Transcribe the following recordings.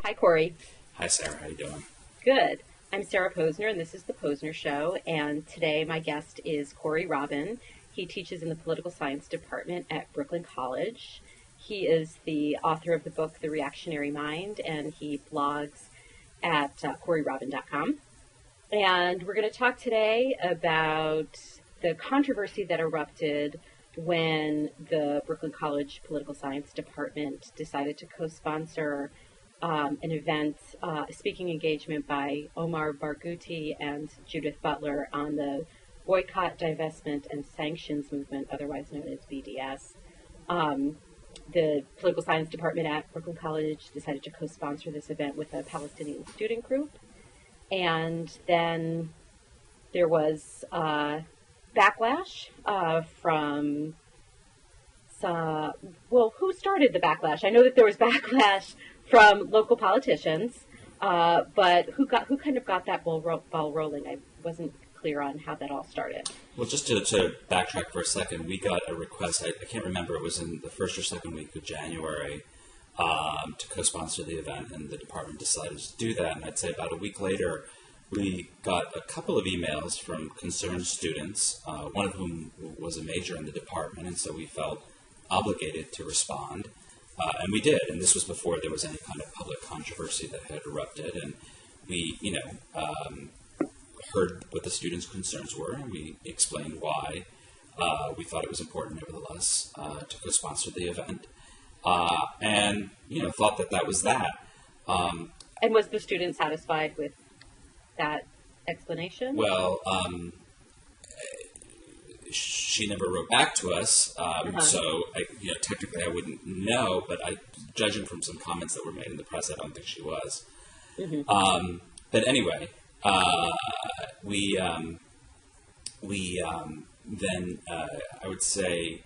Hi, Corey. Hi, Sarah. How you doing? Good. I'm Sarah Posner, and this is the Posner Show. And today my guest is Corey Robin. He teaches in the political science department at Brooklyn College. He is the author of the book, The Reactionary Mind, and he blogs at corey.robin.com. And we're going to talk today about the controversy that erupted when the Brooklyn College Political Science Department decided to co-sponsor an event, a speaking engagement by Omar Barghouti and Judith Butler on the boycott, divestment, and sanctions movement, otherwise known as BDS. The Political Science Department at Brooklyn College decided to co-sponsor this event with a Palestinian student group. And then there was backlash from who started the backlash? I know that there was backlash from local politicians, but who kind of got that ball rolling? I wasn't clear on how that all started. Well, just to backtrack for a second, we got a request, I can't remember, it was in the first or second week of January, to co-sponsor the event, and the department decided to do that. And I'd say about a week later, we got a couple of emails from concerned students, one of whom was a major in the department, and so we felt obligated to respond. And we did, and this was before there was any kind of public controversy that had erupted, and we, heard what the students' concerns were, and we explained why we thought it was important, nevertheless, to co-sponsor the event, and thought that was that. And was the student satisfied with that explanation? Well, she never wrote back to us, so technically I wouldn't know, but judging from some comments that were made in the press, I don't think she was. Mm-hmm. But anyway, we then I would say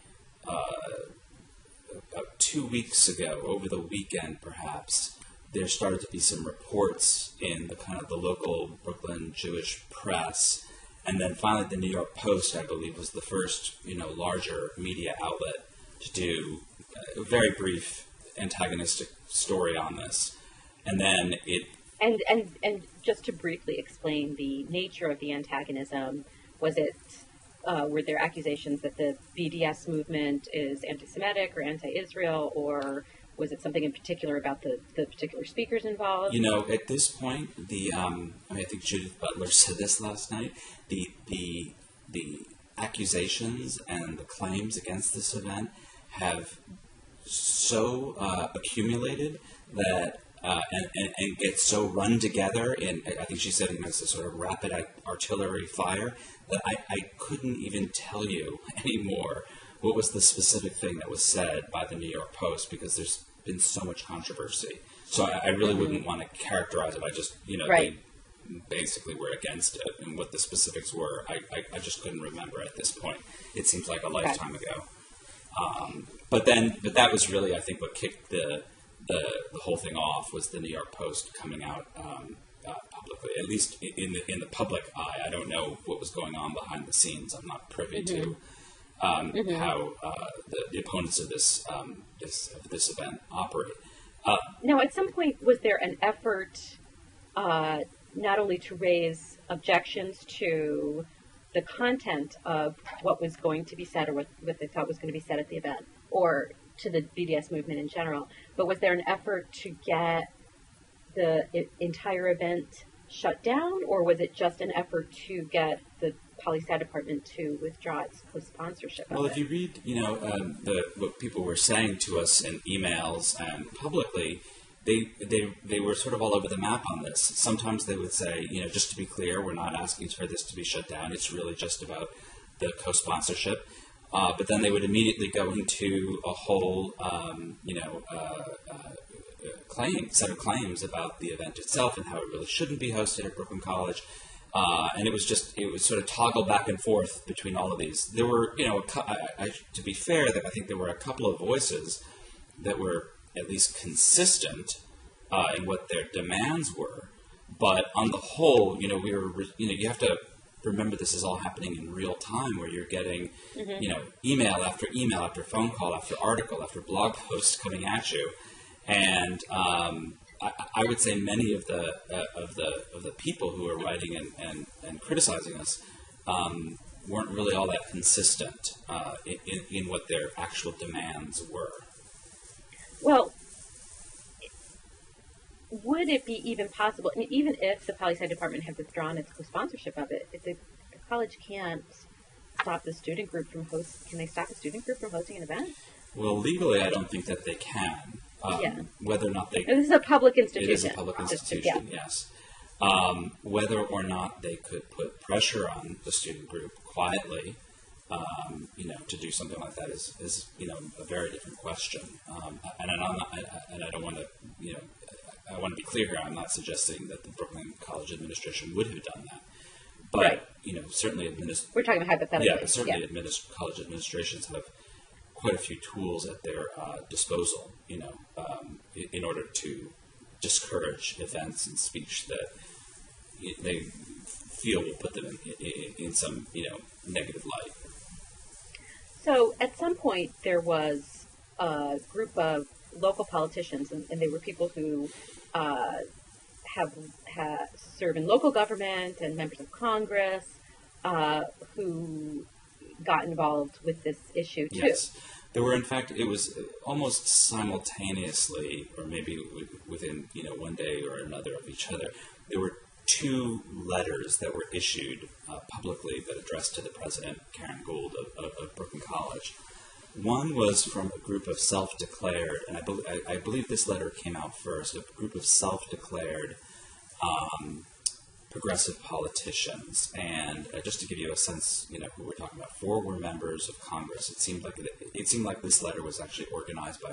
about 2 weeks ago, over the weekend perhaps, there started to be some reports in the kind of the local Brooklyn Jewish press. And then finally, the New York Post, I believe, was the first, larger media outlet to do a very brief antagonistic story on this. And then it... And just to briefly explain the nature of the antagonism, was it, were there accusations that the BDS movement is anti-Semitic or anti-Israel, or was it something in particular about the particular speakers involved? At this point, I think Judith Butler said this last night, the accusations and the claims against this event have so accumulated that and get so run together in, I think she said, it's a sort of rapid artillery fire, that I couldn't even tell you anymore what was the specific thing that was said by the New York Post, because there's been so much controversy. So I really wouldn't want to characterize it. I just, right. They basically were against it, and what the specifics were, I just couldn't remember at this point. It seems like a lifetime ago. But that was really, I think, what kicked the whole thing off, was the New York Post coming out publicly, at least in the public eye. I don't know what was going on behind the scenes. I'm not privy to how the opponents of this event operate. Now, at some point, was there an effort not only to raise objections to the content of what was going to be said, or what they thought was going to be said at the event, or to the BDS movement in general, but was there an effort to get the entire event shut down, or was it just an effort to get the Poli-Sci department to withdraw its co-sponsorship? Well, if you read, what people were saying to us in emails and publicly, they were sort of all over the map on this. Sometimes they would say, just to be clear, we're not asking for this to be shut down. It's really just about the co-sponsorship. But then they would immediately go into a whole, set of claims about the event itself and how it really shouldn't be hosted at Brooklyn College. And it was sort of toggle back and forth between all of these. There were, to be fair, that I think there were a couple of voices that were at least consistent in what their demands were. But on the whole, you have to remember this is all happening in real time, where you're getting, email after phone call after article after blog post coming at you. And I would say many of the people who are writing and criticizing us weren't really all that consistent in what their actual demands were. Well, would it be even possible, I mean, even if the poli-sci department had withdrawn its co-sponsorship of it, if the college can't stop the student group from can they stop the student group from hosting an event? Well, legally, I don't think that they can. Whether or not they... This is a public institution. It is a public institution, yes. Whether or not they could put pressure on the student group quietly, to do something like that is a very different question. And I don't want to, I want to be clear here. I'm not suggesting that the Brooklyn College administration would have done that, but right. Certainly we're talking about hypothetically. Yeah, but certainly college administrations have quite a few tools at their disposal, in order to discourage events and speech that they feel will put them in some negative light. So at some point there was a group of local politicians, and they were people who have served in local government and members of Congress who got involved with this issue too. Yes. There were, in fact, it was almost simultaneously, or maybe within one day or another of each other, there were two letters that were issued publicly that addressed to the president, Karen Gould of Brooklyn College. One was from a group of self-declared, and I believe this letter came out first, a group of self-declared progressive politicians. And just to give you a sense, who we're talking about, 4 were members of Congress. It seemed like this letter was actually organized by,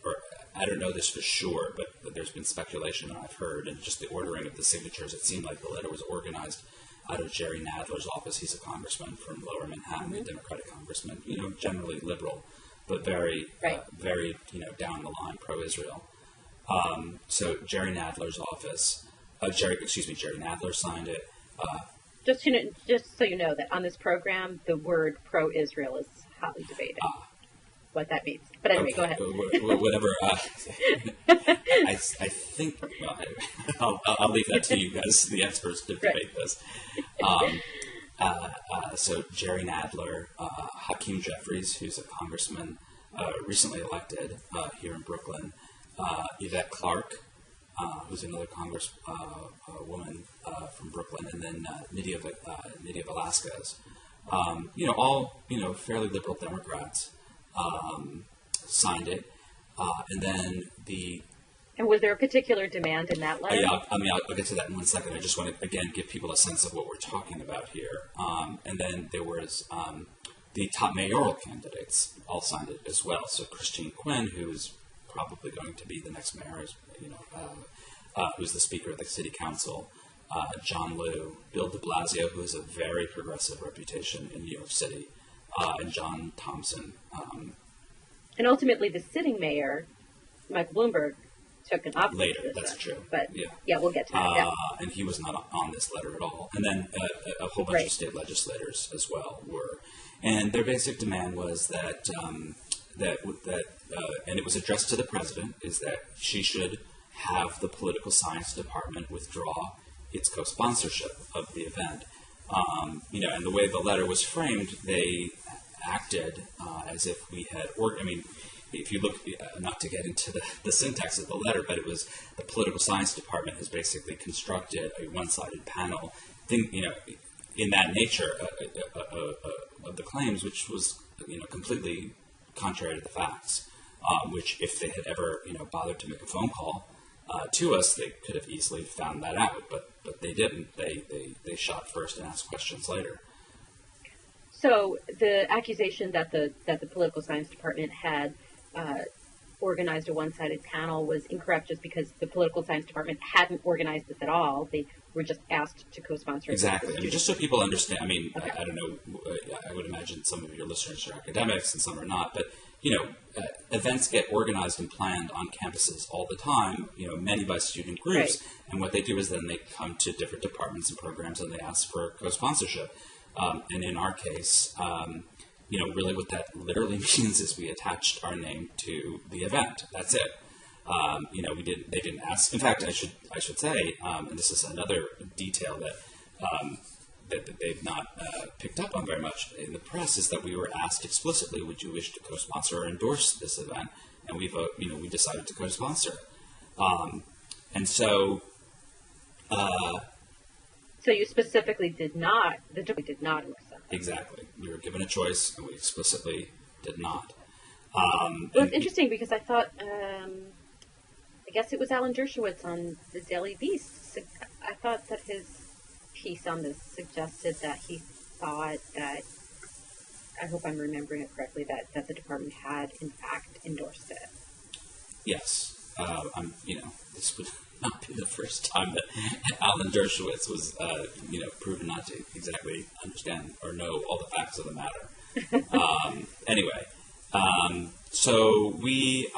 or I don't know this for sure, but there's been speculation I've heard, and just the ordering of the signatures, it seemed like the letter was organized out of Jerry Nadler's office. He's a congressman from Lower Manhattan, a Democratic congressman, generally liberal, but very, very, down the line pro-Israel. So Jerry Nadler's office, Jerry Nadler signed it. Just so you know that on this program, the word pro-Israel is hotly debated. What that means. But anyway, go ahead. Whatever. I think, I'll leave that to you guys, the experts, to debate this. So Jerry Nadler, Hakeem Jeffries, who's a congressman recently elected here in Brooklyn, Yvette Clarke, who's another congresswoman from Brooklyn, and then Nydia Velasquez. All fairly liberal Democrats. Signed it, and then And was there a particular demand in that letter? I'll get to that in 1 second. I just want to, again, give people a sense of what we're talking about here. And then there was the top mayoral candidates all signed it as well. So Christine Quinn, who's probably going to be the next mayor, who's the Speaker of the City Council, John Liu, Bill de Blasio, who has a very progressive reputation in New York City, and John Thompson. And ultimately, the sitting mayor, Mike Bloomberg, took an opposite later. position. That's true. But yeah, we'll get to that. Yeah. And he was not on this letter at all. And then a whole bunch of state legislators as well were. And their basic demand was that and it was addressed to the president, is that she should have the political science department withdraw its co-sponsorship of the event. And the way the letter was framed, they acted as if we had, if you look, not to get into the syntax of the letter, but it was the political science department has basically constructed a one-sided panel thing, in that nature of the claims, which was, completely contrary to the facts, which if they had ever, bothered to make a phone call to us, they could have easily found that out, but they didn't. They shot first and asked questions later. So the accusation that the political science department had organized a one-sided panel was incorrect, just because the political science department hadn't organized this at all. They were just asked to co-sponsor. Exactly. Just so people understand, okay. I don't know, I would imagine some of your listeners are academics and some are not, but, events get organized and planned on campuses all the time, many by student groups, and what they do is then they come to different departments and programs and they ask for co-sponsorship. And in our case, really what that literally means is we attached our name to the event. That's it. They didn't ask. In fact, I should say, and this is another detail that they've not picked up on very much in the press, is that we were asked explicitly, would you wish to co-sponsor or endorse this event? And we decided to co-sponsor. And so. So you specifically did not. The jury did not endorse that. Exactly. We were given a choice, and we explicitly did not. Well, it's interesting because I thought. I guess it was Alan Dershowitz on the Daily Beast. I thought that his piece on this suggested that he thought that, I hope I'm remembering it correctly, that the department had in fact endorsed it. Yes. This would not be the first time that Alan Dershowitz was, proven not to exactly understand or know all the facts of the matter. Anyway, so we,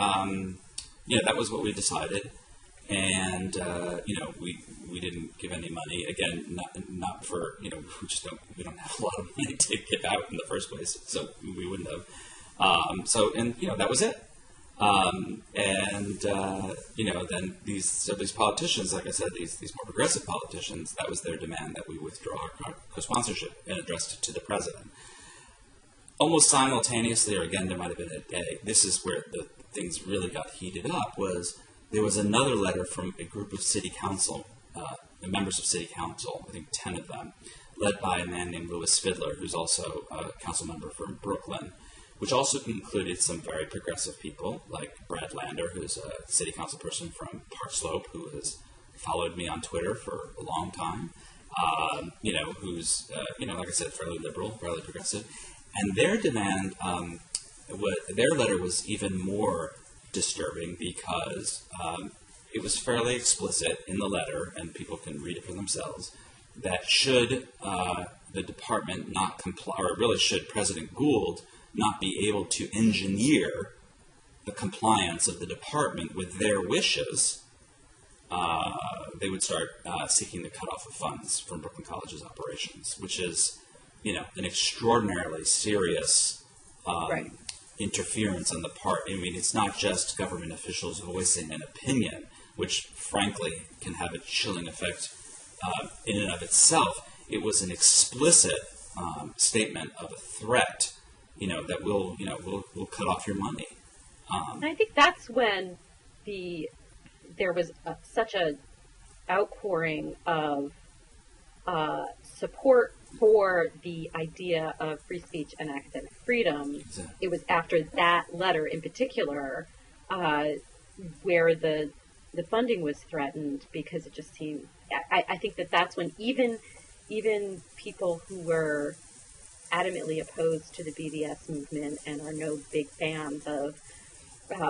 that was what we decided, and we didn't give any money. Again, not for we don't have a lot of money to give out in the first place, so we wouldn't have. That was it. Then these politicians, like I said, these more progressive politicians, that was their demand, that we withdraw our co-sponsorship and addressed it to the president. Almost simultaneously, or again, there might have been a day, this is where the things really got heated up, there was another letter from a group of city council, members of city council, I think 10 of them, led by a man named Louis Fidler, who's also a council member from Brooklyn, which also included some very progressive people, like Brad Lander, who's a city council person from Park Slope, who has followed me on Twitter for a long time, who's, like I said, fairly liberal, fairly progressive. And their demand, their letter was even more disturbing because it was fairly explicit in the letter, and people can read it for themselves, that should the department not comply, or really should President Gould not be able to engineer the compliance of the department with their wishes, they would start seeking the cutoff of funds from Brooklyn College's operations, which is, an extraordinarily serious interference on the part. I mean, it's not just government officials voicing an opinion, which frankly can have a chilling effect in and of itself. It was an explicit statement of a threat, that we'll cut off your money. And I think that's when there was such a outpouring of support for the idea of free speech and academic freedom. Exactly. It was after that letter in particular where the funding was threatened, because it just seemed, I think that's when even people who were adamantly opposed to the BDS movement and are no big fans of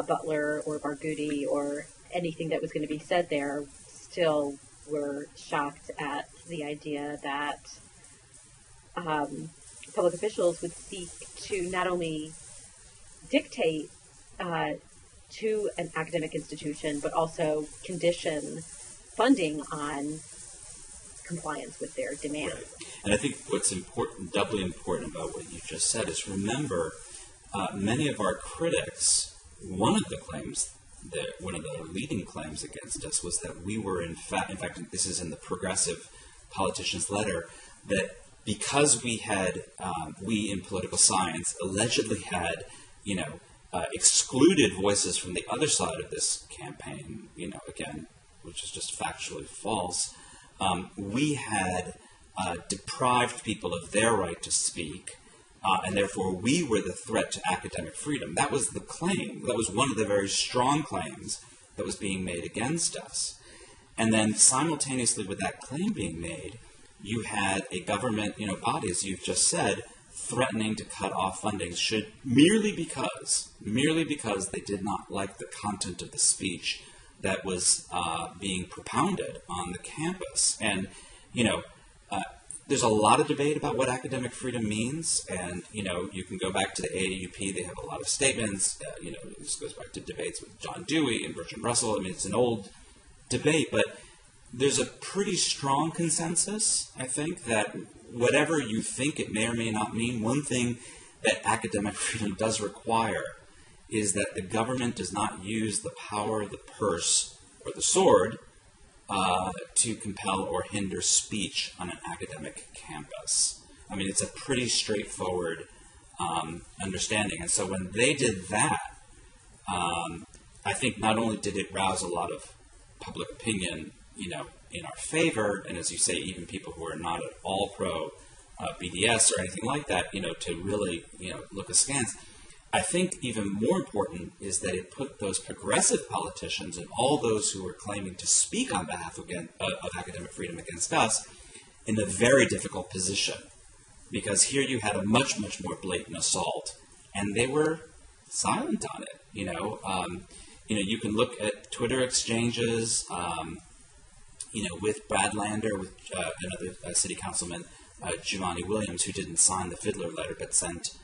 Butler or Barghouti or anything that was going to be said there still were shocked at the idea that public officials would seek to not only dictate to an academic institution, but also condition funding on compliance with their demands. Right. And I think what's important, doubly important about what you just said, is remember many of our critics, one of the leading claims against us was that we were in fact, this is in the progressive politician's letter, that because we in political science allegedly had, excluded voices from the other side of this campaign, again, which is just factually false, we had deprived people of their right to speak, and therefore we were the threat to academic freedom. That was the claim. That was one of the very strong claims that was being made against us. And then simultaneously with that claim being made, you had a government, body, as you've just said, threatening to cut off funding merely because they did not like the content of the speech that was being propounded on the campus. And, there's a lot of debate about what academic freedom means, and, you can go back to the AAUP, they have a lot of statements, this goes back to debates with John Dewey and Bertrand Russell. I mean, it's an old debate, but there's a pretty strong consensus, I think, that whatever you think it may or may not mean, one thing that academic freedom does require is that the government does not use the power of the purse or the sword to compel or hinder speech on an academic campus. I mean, it's a pretty straightforward understanding. And so when they did that, I think not only did it rouse a lot of public opinion, in our favor, and as you say, even people who are not at all pro BDS or anything like that, to really, look askance. I think even more important is that it put those progressive politicians and all those who were claiming to speak on behalf of academic freedom against us in a very difficult position. Because here you had a much, much more blatant assault, and they were silent on it. You can look at Twitter exchanges, with Brad Lander, with another city councilman, Jumaane Williams, who didn't sign the Fiddler letter but sent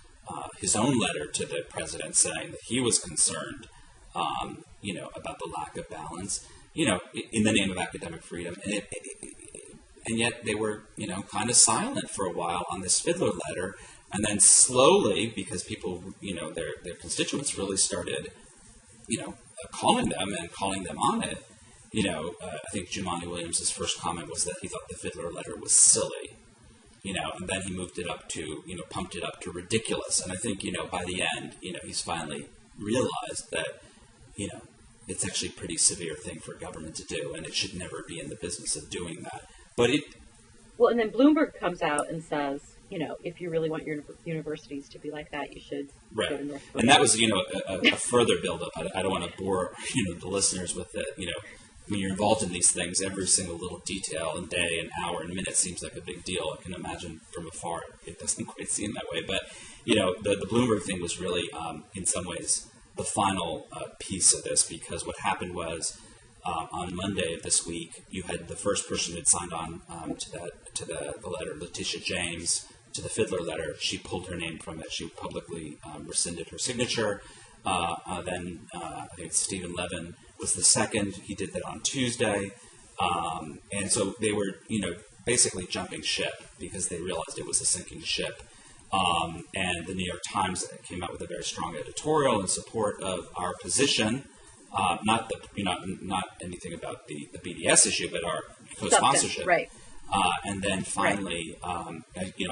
his own letter to the president saying that he was concerned, about the lack of balance, in the name of academic freedom. And yet they were, kind of silent for a while on this Fiddler letter. And then slowly, because people, their constituents really started, calling them and calling them on it, I think Jumaane Williams' first comment was that he thought the Fiddler letter was silly, and then he moved it up to, pumped it up to ridiculous. And I think, by the end, he's finally realized that, it's actually a pretty severe thing for government to do, and it should never be in the business of doing that. But well, and then Bloomberg comes out and says, if you really want your universities to be like that, you should go to North Korea. And that was, a further buildup. I don't want to bore, the listeners with it. When you're involved in these things, every single little detail and day and hour and minute seems like a big deal. I can imagine from afar it doesn't quite seem that way. But, the Bloomberg thing was really, in some ways, the final piece of this, because what happened was, on Monday of this week, you had the first person who had signed on to the letter, Letitia James, to the Fiddler letter. She pulled her name from it. She publicly rescinded her signature. Then I think Stephen Levin was the second. He did that on Tuesday. And so they were, basically jumping ship because they realized it was a sinking ship. And the New York Times came out with a very strong editorial in support of our position. Not anything about the BDS issue, but our co-sponsorship. Right. And then finally, I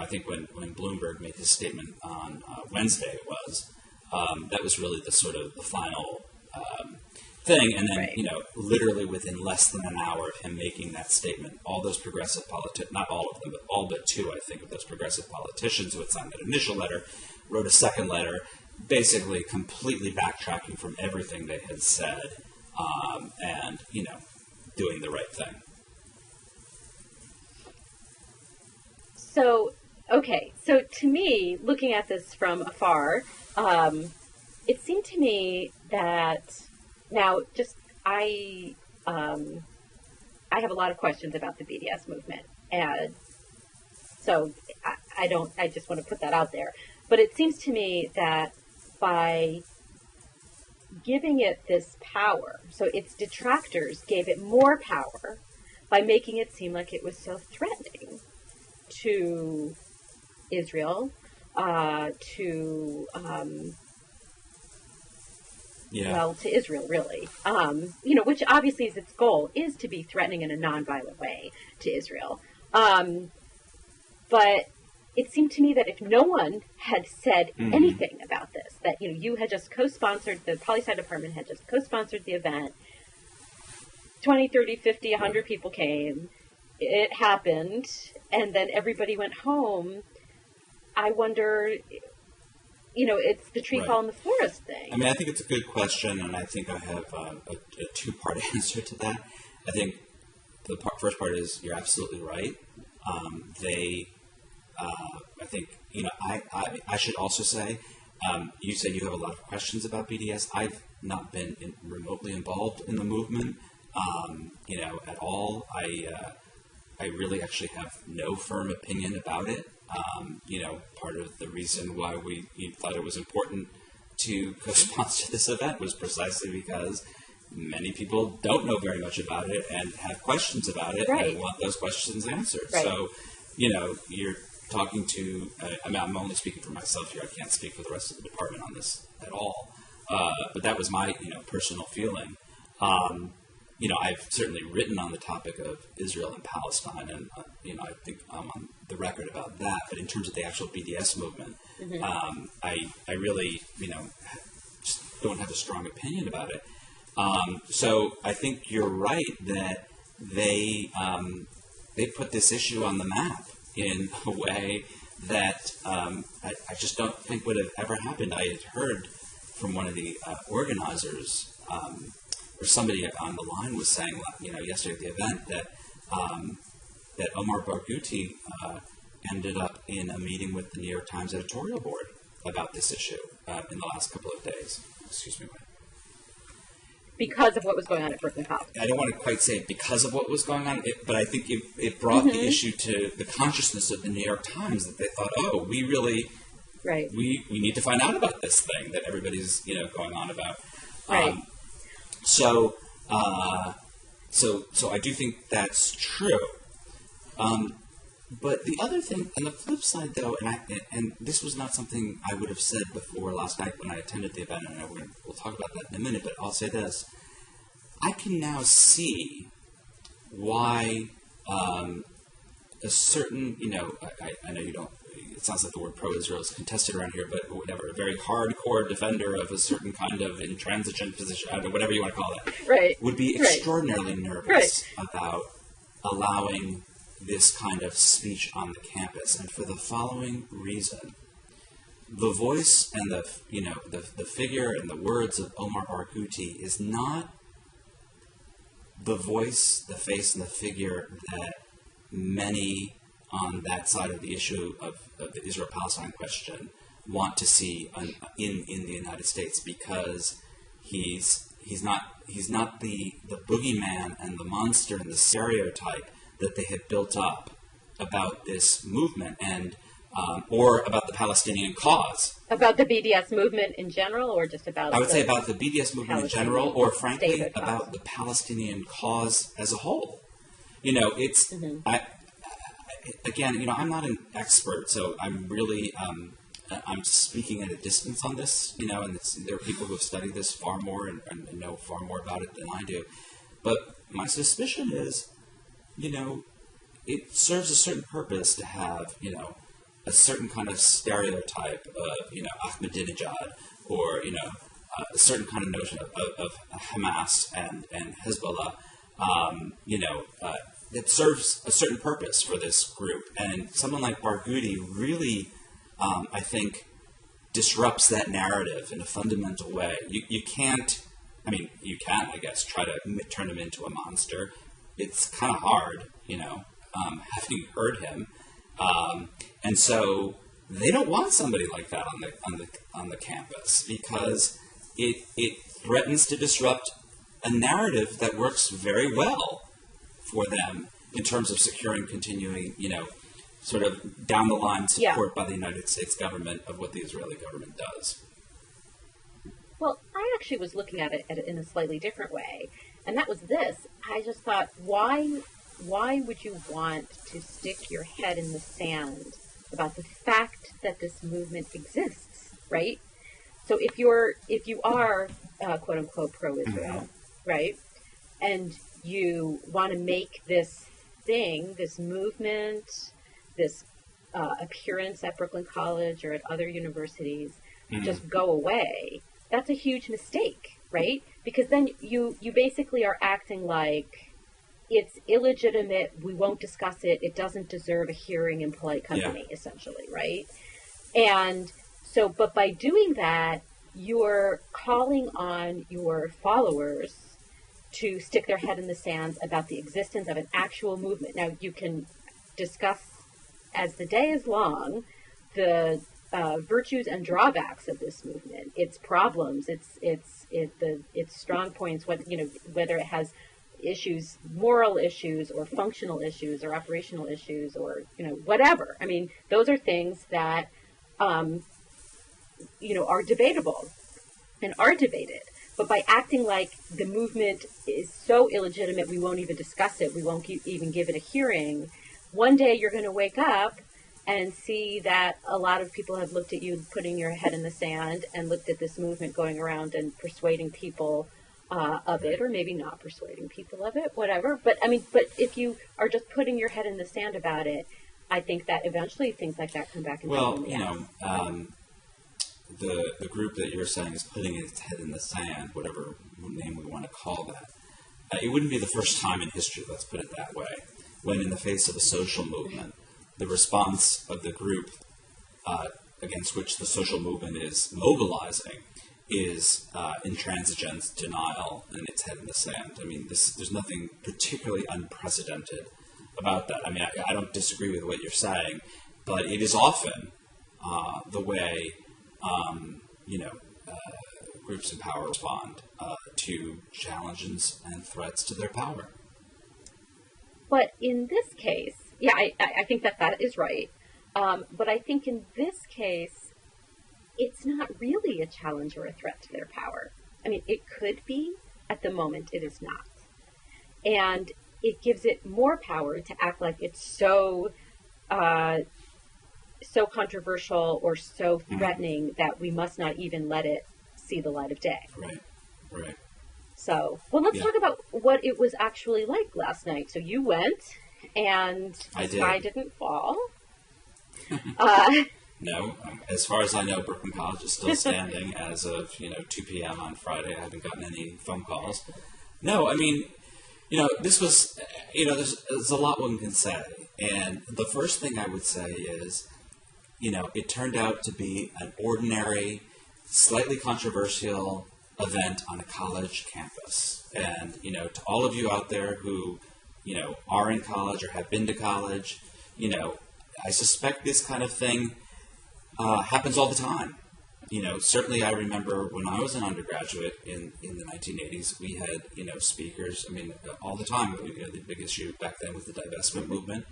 think when Bloomberg made his statement on Wednesday, that was really the sort of the final thing. And then, literally within less than an hour of him making that statement, all those progressive politicians, not all of them, but all but two, I think, of those progressive politicians who had signed that initial letter, wrote a second letter, basically completely backtracking from everything they had said, and, doing the right thing. So to me, looking at this from afar, it seemed to me that now I have a lot of questions about the BDS movement, and so I just want to put that out there. But it seems to me that by giving it this power, so its detractors gave it more power by making it seem like it was so threatening to Israel, to Israel, really. Which obviously is its goal, is to be threatening in a nonviolent way to Israel. But it seemed to me that if no one had said anything about this, that, you had just co-sponsored, the poli-sci department had just co-sponsored the event, 20, 30, 50, 100 people came, it happened, and then everybody went home. I wonder, it's the tree fall in the forest thing. I mean, I think it's a good question, and I think I have a two-part answer to that. I think the first part is you're absolutely right. I think, I should also say, you said you have a lot of questions about BDS. I've not been remotely involved in the movement, at all. I really actually have no firm opinion about it. Part of the reason why we thought it was important to co-sponsor this event was precisely because many people don't know very much about it and have questions about it and want those questions answered. Right. So, you're talking to, I'm only speaking for myself here. I can't speak for the rest of the department on this at all. but that was my, personal feeling. I've certainly written on the topic of Israel and Palestine, and I think I'm on the record about that. But in terms of the actual BDS movement, I really, just don't have a strong opinion about it. So I think you're right that they put this issue on the map in a way that I just don't think would have ever happened. I had heard from one of the organizers, or somebody on the line was saying, yesterday at the event that Omar Barghouti ended up in a meeting with the New York Times editorial board about this issue in the last couple of days. Excuse me. Because of what was going on at Brooklyn College. I don't want to quite say because of what was going on, but I think it brought the issue to the consciousness of the New York Times that they thought, we really, we need to find out about this thing that everybody's, going on about. Right. So I do think that's true. But the other thing, on the flip side, though, and this was not something I would have said before last night when I attended the event, and we'll talk about that in a minute, but I'll say this. I can now see why a certain, I know you don't, it sounds like the word pro-Israel is contested around here, but whatever, a very hardcore defender of a certain kind of intransigent position, whatever you want to call it, would be extraordinarily nervous about allowing this kind of speech on the campus, and for the following reason: the voice and the figure and the words of Omar Barghouti is not the voice, the face, and the figure that many on that side of the issue of the Israel-Palestine question want to see in the United States, because he's not the boogeyman and the monster and the stereotype that they have built up about this movement and or about the Palestinian cause. About the BDS movement in general, or just about I would say about the BDS movement in general, or frankly about the Palestinian cause as a whole. It's again, I'm not an expert, so I'm really I'm speaking at a distance on this, and there are people who have studied this far more and know far more about it than I do. But my suspicion is, it serves a certain purpose to have, a certain kind of stereotype of, Ahmadinejad, or, a certain kind of notion of Hamas and Hezbollah, that serves a certain purpose for this group. And someone like Barghouti really, I think, disrupts that narrative in a fundamental way. You can't, you can, I guess, try to turn him into a monster. It's kind of hard, having heard him, and so they don't want somebody like that on the campus, because it threatens to disrupt a narrative that works very well for them in terms of securing continuing, sort of down the line support by the United States government of what the Israeli government does. Well, I actually was looking at it in a slightly different way. And that was this. I just thought, why would you want to stick your head in the sand about the fact that this movement exists, right? So if you are quote unquote pro-Israel, right, and you want to make this thing, this movement, this appearance at Brooklyn College or at other universities just go away, that's a huge mistake. Right? Because then you basically are acting like it's illegitimate, we won't discuss it, it doesn't deserve a hearing in polite company, essentially, right? And so, but by doing that, you're calling on your followers to stick their head in the sand about the existence of an actual movement. Now, you can discuss, as the day is long, the virtues and drawbacks of this movement, its problems, its strong points, whether it has issues, moral issues, or functional issues, or operational issues, or whatever. Those are things that are debatable and are debated. But by acting like the movement is so illegitimate, we won't even discuss it, we won't even give it a hearing, one day you're going to wake up and see that a lot of people have looked at you putting your head in the sand and looked at this movement going around and persuading people of it, or maybe not persuading people of it, whatever. But I mean, but if you are just putting your head in the sand about it, I think that eventually things like that come back and well, you know, the group that you're saying is putting its head in the sand, whatever name we want to call that. It wouldn't be the first time in history, let's put it that way, when in the face of a social movement, the response of the group against which the social movement is mobilizing is intransigence, denial, and its head in the sand. I mean, there's nothing particularly unprecedented about that. I mean, I don't disagree with what you're saying, but it is often the way, groups in power respond to challenges and threats to their power. But in this case, yeah, I think that is right. But I think in this case, it's not really a challenge or a threat to their power. I mean, it could be. At the moment, it is not. And it gives it more power to act like it's so controversial or so threatening that we must not even let it see the light of day. Right. So, well, let's talk about what it was actually like last night. So you went, and the sky didn't fall. No, as far as I know, Brooklyn College is still standing as of 2 p.m. on Friday. I haven't gotten any phone calls. No, I mean, this was, there's a lot one can say. And the first thing I would say is, it turned out to be an ordinary, slightly controversial event on a college campus. And, to all of you out there who, are in college or have been to college, I suspect this kind of thing happens all the time. Certainly I remember when I was an undergraduate in the 1980s, we had, speakers, all the time. The big issue back then was the divestment movement.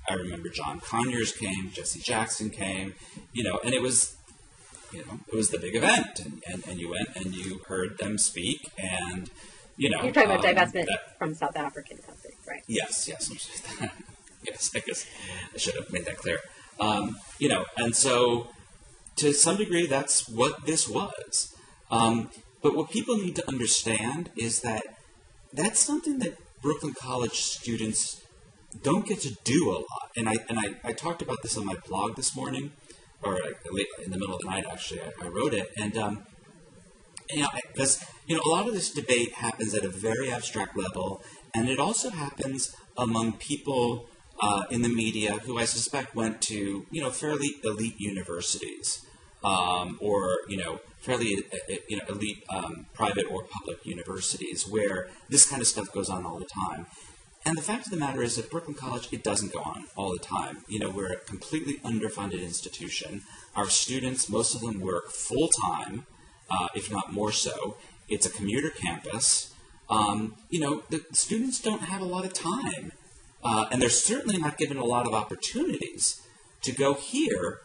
I remember John Conyers came, Jesse Jackson came, and it was the big event. And you went and you heard them speak, and, You're talking about divestment from South African companies, right? Yes. Yes, I guess I should have made that clear. And so to some degree, that's what this was. But what people need to understand is that that's something that Brooklyn College students don't get to do a lot. And I talked about this on my blog this morning, or late in the middle of the night, actually. I wrote it. And, because, a lot of this debate happens at a very abstract level, and it also happens among people in the media who I suspect went to, fairly elite universities, or, fairly, elite private or public universities where this kind of stuff goes on all the time. And the fact of the matter is that Brooklyn College, it doesn't go on all the time. We're a completely underfunded institution. Our students, most of them work full-time, if not more so. It's a commuter campus. The students don't have a lot of time. And they're certainly not given a lot of opportunities to go hear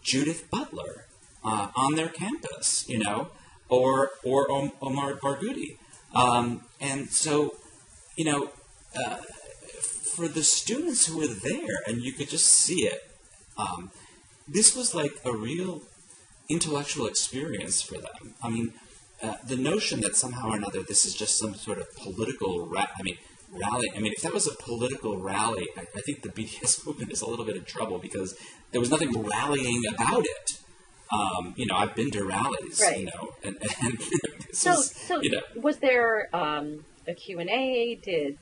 Judith Butler on their campus, or Omar Barghouti. And so, for the students who were there, and you could just see it, this was like a real intellectual experience for them. The notion that somehow or another this is just some sort of political rally. If that was a political rally, I think the BDS movement is a little bit in trouble because there was nothing rallying about it. I've been to rallies, right. And was there a Q&A?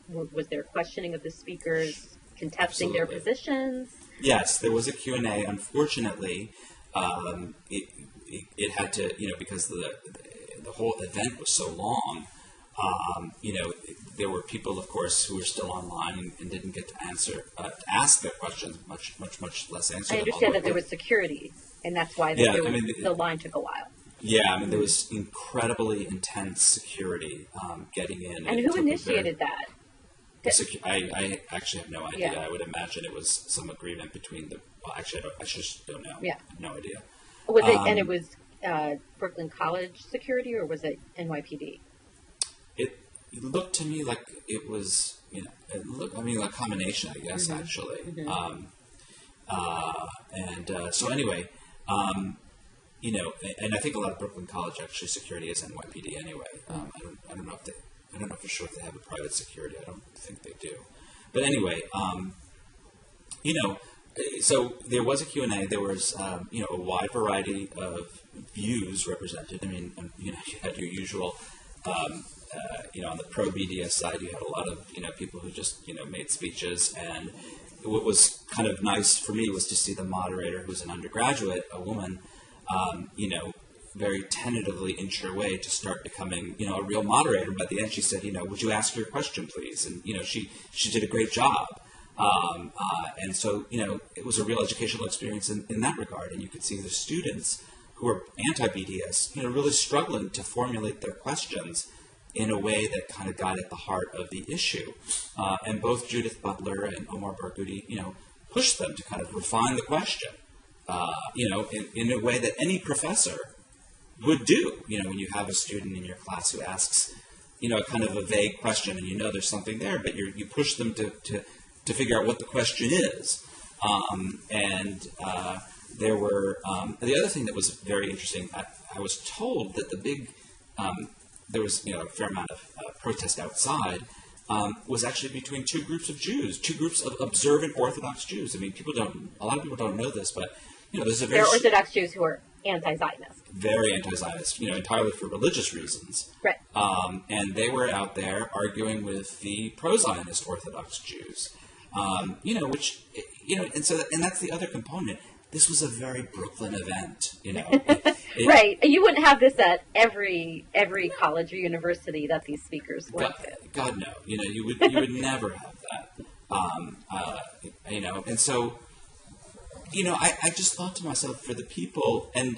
Was there questioning of the speakers contesting Absolutely. their positions? Yes, there was a Q&A. Unfortunately, it had to, because the whole event was so long. There were people, of course, who were still online and didn't get to ask their questions, much less answer them. I understand that there was security, and that's why the line took a while. Yeah, there was incredibly intense security getting in. And who initiated that? I actually have no idea. Yeah. I would imagine it was some agreement between the... Well, actually, I just don't know. Yeah. No idea. Was it, and it was Brooklyn College security, or was it NYPD? It looked to me like it was, a combination, I guess, actually. Mm-hmm. So anyway, and I think a lot of Brooklyn College actually security is NYPD anyway. I don't know for sure if they have a private security. I don't think they do. But anyway, so there was a Q&A. There was, a wide variety of views represented. I mean, you had your usual, on the pro-BDS side, you had a lot of, people who just, made speeches. And what was kind of nice for me was to see the moderator, who's an undergraduate, a woman, very tentatively inch her way to start becoming, a real moderator. But at the end, she said, would you ask your question, please? And, she did a great job. And so, it was a real educational experience in that regard. And you could see the students who are anti-BDS, really struggling to formulate their questions in a way that kind of got at the heart of the issue. And both Judith Butler and Omar Barghouti, pushed them to kind of refine the question, in a way that any professor would do, when you have a student in your class who asks, a kind of a vague question and there's something there, but you push them to figure out what the question is. There were, the other thing that was very interesting, I was told that the big, there was a fair amount of protest outside, was actually between two groups of Jews, two groups of observant Orthodox Jews. I mean, a lot of people don't know this, but, there's a very... There are Orthodox Jews who are anti-Zionist. Very anti-Zionist, entirely for religious reasons. Right. And they were out there arguing with the pro-Zionist Orthodox Jews. And that's the other component. This was a very Brooklyn event, Right. You wouldn't have this at every college or university that these speakers went to. God, no. You would never have that. And so, I just thought to myself, for the people, and,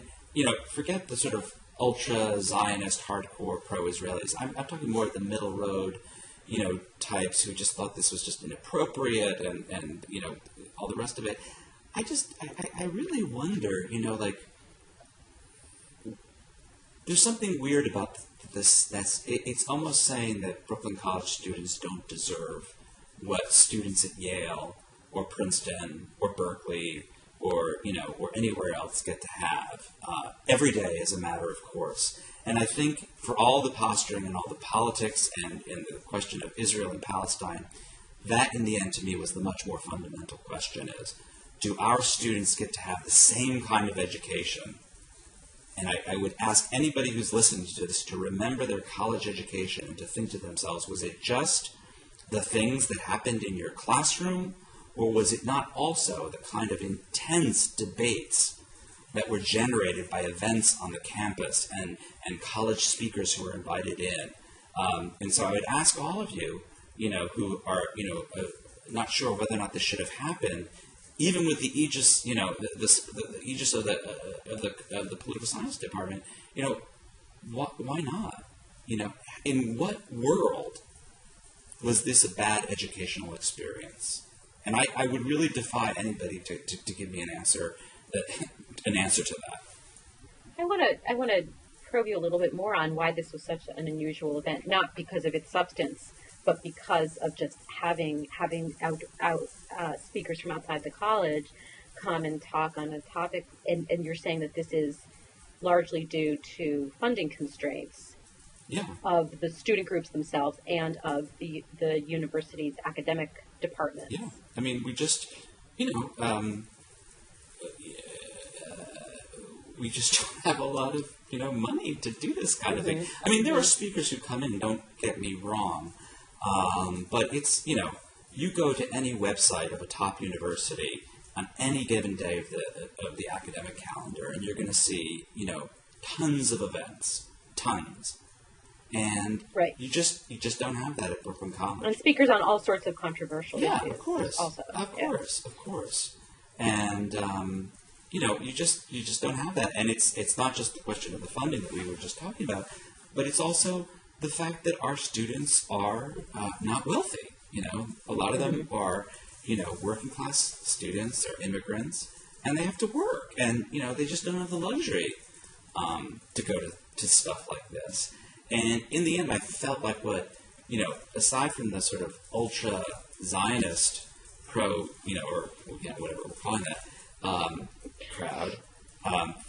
forget the sort of ultra-Zionist, hardcore pro-Israelis. I'm talking more at the middle road, types who just thought this was just inappropriate and all the rest of it. I really wonder, there's something weird about this. It's almost saying that Brooklyn College students don't deserve what students at Yale or Princeton or Berkeley or anywhere else get to have every day as a matter of course. And I think for all the posturing and all the politics and the question of Israel and Palestine, that in the end to me was the much more fundamental question is, do our students get to have the same kind of education? And I would ask anybody who's listening to this to remember their college education and to think to themselves, was it just the things that happened in your classroom, or was it not also the kind of intense debates that were generated by events on the campus and college speakers who were invited in? And so I would ask all of you, who are, not sure whether or not this should have happened, even with the aegis, the aegis of the political science department, why not? In what world was this a bad educational experience? And I would really defy anybody to give me an answer to that. I want to probe you a little bit more on why this was such an unusual event, not because of its substance, but because of just having speakers from outside the college come and talk on a topic, and you're saying that this is largely due to funding constraints of the student groups themselves and of the university's academic department. Yeah, I mean, we just, we just don't have a lot of, money to do this kind of thing. I mean, there are speakers who come in, don't get me wrong, but it's, you go to any website of a top university on any given day of the academic calendar, and you're going to see, tons of events, tons. And you just don't have that at Brooklyn College. And speakers on all sorts of controversial issues. Yeah, of course. Also. Of course. And, you just don't have that. And it's not just the question of the funding that we were just talking about, but it's also the fact that our students are not wealthy. A lot of them are, working class students or immigrants, and they have to work. And, they just don't have the luxury to go to stuff like this. And in the end, I felt like aside from the sort of ultra-Zionist pro, or whatever we're calling that, crowd,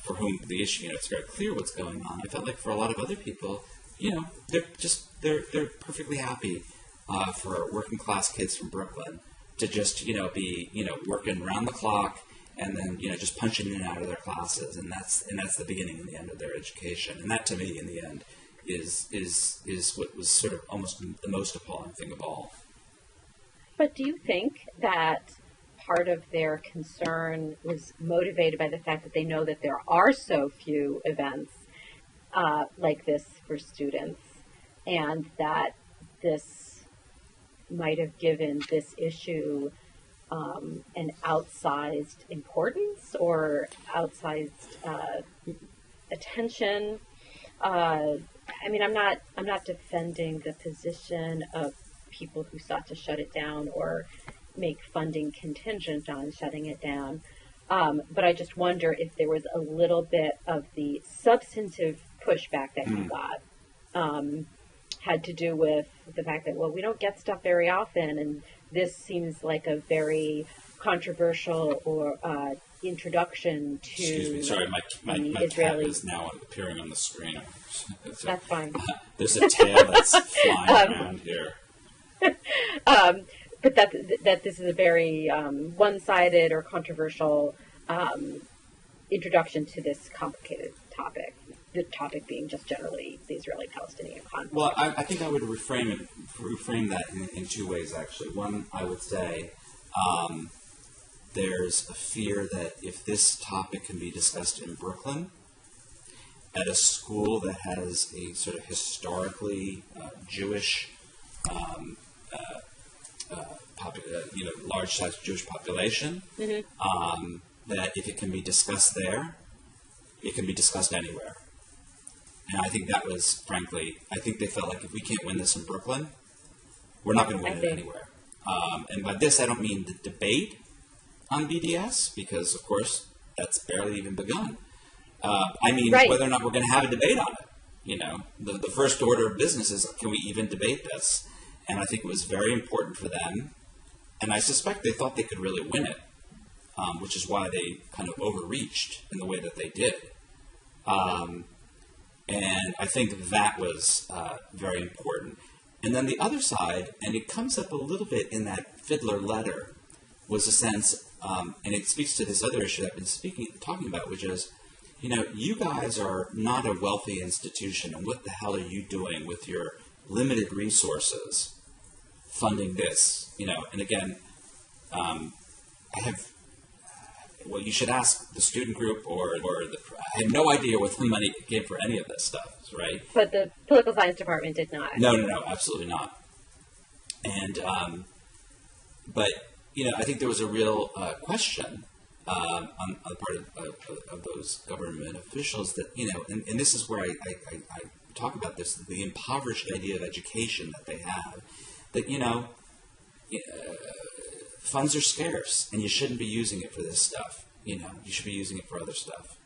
for whom the issue, it's very clear what's going on. I felt like for a lot of other people, they're perfectly happy for working class kids from Brooklyn to just, be, working around the clock and then, just punching in and out of their classes. And that's the beginning and the end of their education. And that, to me, in the end, is what was sort of almost the most appalling thing of all. But do you think that part of their concern was motivated by the fact that they know that there are so few events like this for students, and that this might have given this issue an outsized importance or outsized attention? I mean, I'm not defending the position of people who sought to shut it down or make funding contingent on shutting it down. But I just wonder if there was a little bit of the substantive pushback that you got had to do with the fact that, well, we don't get stuff very often, and this seems like a very controversial or introduction to. Excuse me, sorry, my Israeli cat is now appearing on the screen. So, that's fine. There's a tail that's flying around here. But that this is a very one-sided or controversial introduction to this complicated topic. The topic being just generally the Israeli-Palestinian conflict. Well, I think I would reframe that in two ways, actually. One, I would say there's a fear that if this topic can be discussed in Brooklyn, at a school that has a sort of historically Jewish, large-sized Jewish population, that if it can be discussed there, it can be discussed anywhere. And I think that was, frankly, I think they felt like if we can't win this in Brooklyn, we're not going to win it anywhere. And by this, I don't mean the debate on BDS, because, of course, that's barely even begun. I mean whether or not we're going to have a debate on it. The first order of business is, can we even debate this? And I think it was very important for them. And I suspect they thought they could really win it, which is why they kind of overreached in the way that they did. And I think that was very important. And then the other side, and it comes up a little bit in that Fiddler letter, was a sense, and it speaks to this other issue that I've been talking about, which is, you guys are not a wealthy institution, and what the hell are you doing with your limited resources funding this? And again, you should ask the student group or I have no idea where the money came for any of this stuff, right? But the political science department did not. No, absolutely not. And, but, I think there was a real question on the part of those government officials that, and this is where I talk about this, the impoverished idea of education that they have, that, funds are scarce, and you shouldn't be using it for this stuff. You should be using it for other stuff.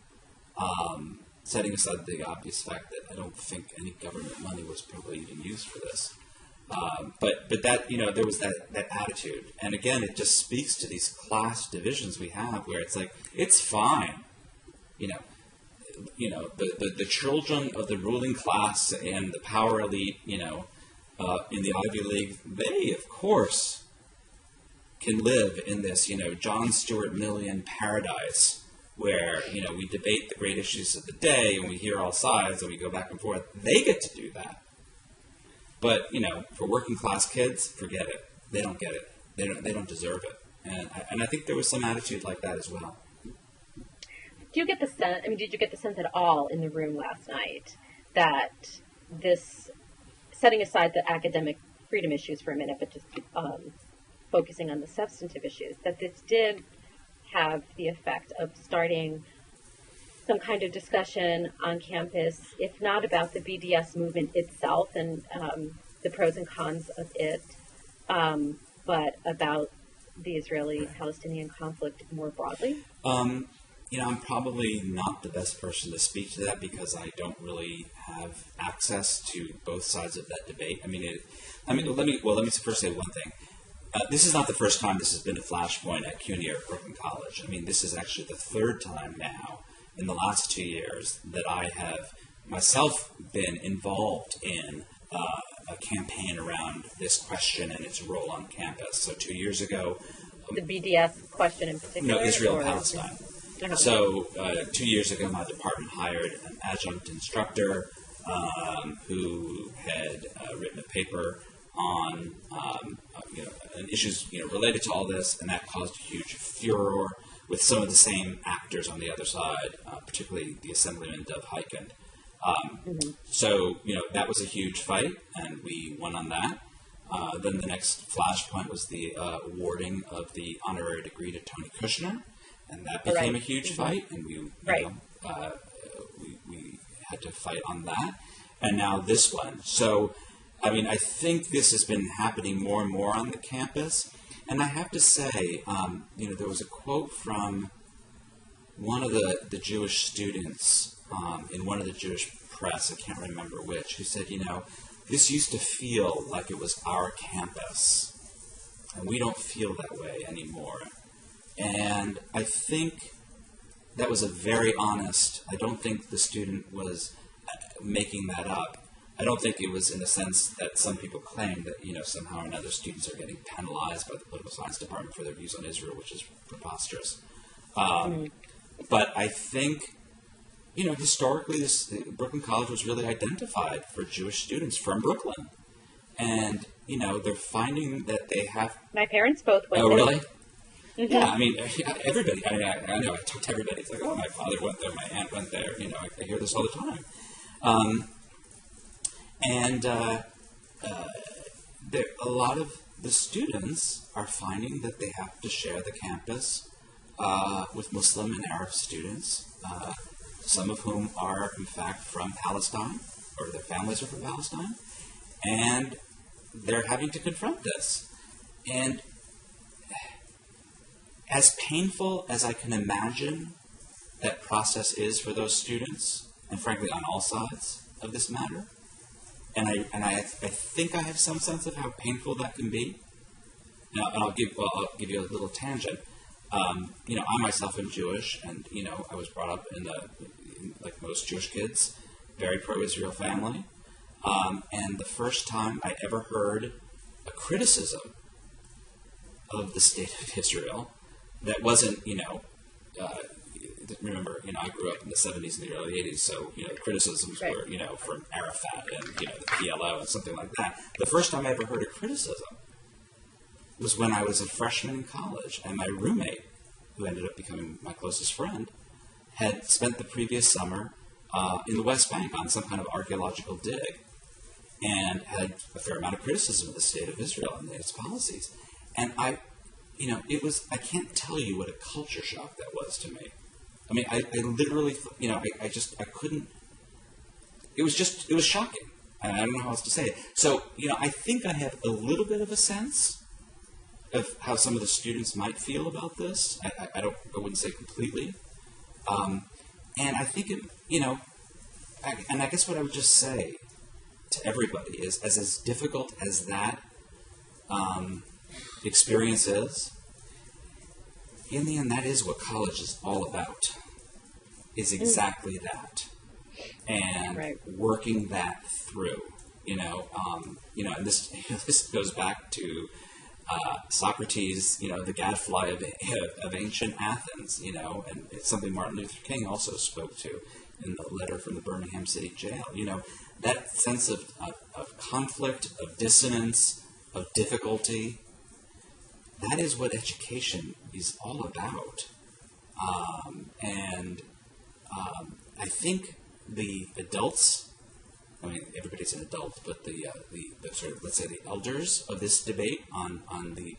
Setting aside the obvious fact that I don't think any government money was probably even used for this. But that, there was that attitude. And again, it just speaks to these class divisions we have where it's like, it's fine. The children of the ruling class and the power elite, in the Ivy League, they, of course, can live in this, John Stuart Millian paradise where, we debate the great issues of the day and we hear all sides and we go back and forth. They get to do that. But, for working class kids, forget it. They don't get it. They don't deserve it. And I think there was some attitude like that as well. Did you get the sense at all in the room last night that this, setting aside the academic freedom issues for a minute, but just focusing on the substantive issues, that this did have the effect of starting some kind of discussion on campus, if not about the BDS movement itself and the pros and cons of it, but about the Israeli-Palestinian conflict more broadly? I'm probably not the best person to speak to that because I don't really have access to both sides of that debate. Let me first say one thing. this is not the first time this has been a flashpoint at CUNY or Brooklyn College. I mean, this is actually the third time now in the last 2 years that I have myself been involved in a campaign around this question and its role on campus. So 2 years ago... the BDS question in particular? No, Israel-Palestine. So 2 years ago, my department hired an adjunct instructor who had written a paper on issues related to all this, and that caused a huge furor with some of the same actors on the other side, particularly the Assemblyman Dov Hikind. So that was a huge fight, and we won on that. Then the next flashpoint was the awarding of the honorary degree to Tony Kushner, and that became a huge fight, and we had to fight on that. And now this one. So, I mean, I think this has been happening more and more on the campus. And I have to say, there was a quote from one of the Jewish students in one of the Jewish press, I can't remember which, who said, this used to feel like it was our campus, and we don't feel that way anymore. And I think that was a very honest, I don't think the student was making that up. I don't think it was in the sense that some people claim that, somehow or another students are getting penalized by the political science department for their views on Israel, which is preposterous. But I think, historically, Brooklyn College was really identified for Jewish students from Brooklyn. And, they're finding that they have... My parents both went there. Oh, really? Mm-hmm. Yeah, I mean, everybody, I know, I talk to everybody. It's like, oh, my father went there, my aunt went there. I hear this all the time. A lot of the students are finding that they have to share the campus with Muslim and Arab students, some of whom are, in fact, from Palestine, or their families are from Palestine, and they're having to confront this. And as painful as I can imagine that process is for those students, and frankly on all sides of this matter, and I think I have some sense of how painful that can be. Now, and I'll give you a little tangent. I myself am Jewish, and I was brought up like most Jewish kids, very pro-Israel family. And the first time I ever heard a criticism of the state of Israel that wasn't, remember, I grew up in the 70s and the early 80s, so, the criticisms were, from Arafat and, the PLO and something like that. The first time I ever heard a criticism was when I was a freshman in college, and my roommate, who ended up becoming my closest friend, had spent the previous summer in the West Bank on some kind of archaeological dig, and had a fair amount of criticism of the state of Israel and its policies. And I can't tell you what a culture shock that was to me. I mean, I literally, I couldn't, it was shocking. I don't know how else to say it. So, I think I have a little bit of a sense of how some of the students might feel about this. I wouldn't say completely. And I think, and I guess what I would just say to everybody is, as difficult as that experience is, in the end, that is what college is all about, is exactly that. And working that through, and this goes back to Socrates, the gadfly of ancient Athens, and it's something Martin Luther King also spoke to in the letter from the Birmingham City Jail. That sense of conflict, of dissonance, of difficulty, that is what education is all about. I think the adults, I mean, everybody's an adult, but the sort of, let's say, the elders of this debate on the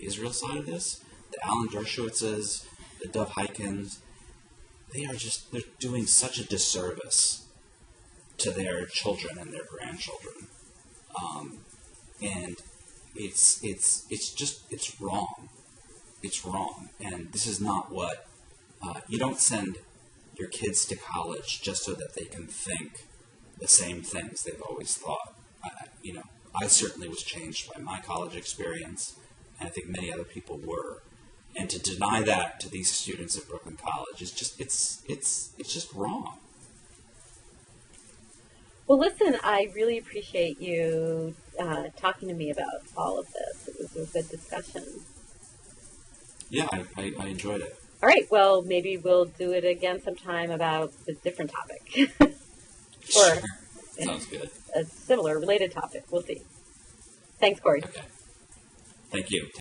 Israel side of this, the Alan Dershowitzes, the Dov Hikinds, they're doing such a disservice to their children and their grandchildren. And it's wrong. It's wrong. And this is not what, you don't send your kids to college just so that they can think the same things they've always thought. I certainly was changed by my college experience, and I think many other people were. And to deny that to these students at Brooklyn College is just, it's just wrong. Well, listen, I really appreciate you talking to me about all of this. It was a good discussion. Yeah, I enjoyed it. All right, well, maybe we'll do it again sometime about a different topic. Or Sure. Sounds good. a similar, related topic. We'll see. Thanks, Corey. Okay. Thank you.